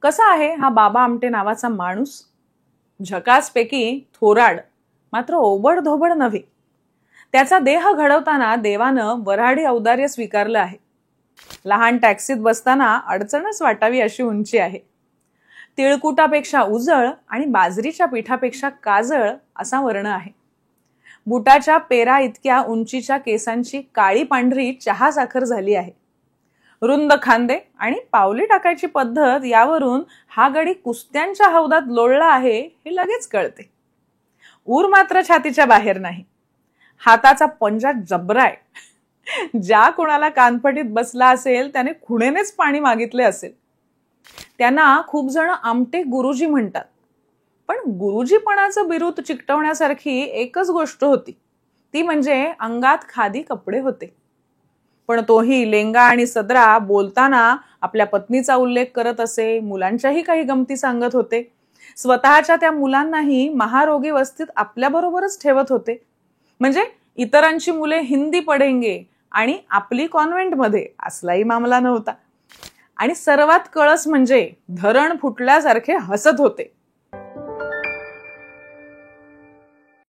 कसा आहे हा बाबा आमटे नावाचा माणूस? झकासपैकी थोराड, मात्र ओबड धोबड नव्हे. त्याचा देह घडवताना देवानं वऱ्हाडी औदार्य स्वीकारलं आहे. लहान टॅक्सीत बसताना अडचणच वाटावी अशी उंची आहे. तिळकुटापेक्षा उजळ आणि बाजरीच्या पिठापेक्षा काजळ असा वर्ण आहे. बुटाच्या पेरा इतक्या उंचीच्या केसांची काळी पांढरी चहा साखर झाली आहे. रुंद खांदे आणि पावली टाकायची पद्धत यावरून हा गडी कुस्त्यांच्या हौदात लोळला आहे हे लगेच कळते. ऊर मात्र छातीच्या बाहेर नाही. हाताचा पंजा जबराय. ज्या कोणाला कानफटीत बसला असेल त्याने खुणेनेच पाणी मागितले असेल. त्यांना खूप जण आमटे गुरुजी म्हणतात. पण गुरुजीपणाचं बिरुद चिकटवण्यासारखी एकच गोष्ट होती, ती म्हणजे अंगात खादी कपडे होते. पण तोही लेंगा आणि सदरा बोलताना आपल्या पत्नीचा उल्लेख करत असे, मुलांच्याही काही गमती सांगत होते. स्वतःच्या त्या मुलांनाही महारोगी वस्तीत आपल्याबरोबरच ठेवत होते. म्हणजे इतरांची मुले हिंदी पढेंगे आणि आपली कॉन्व्हेंटमध्ये असलाही मामला नव्हता. आणि सर्वात कळस म्हणजे धरण फुटल्यासारखे हसत होते.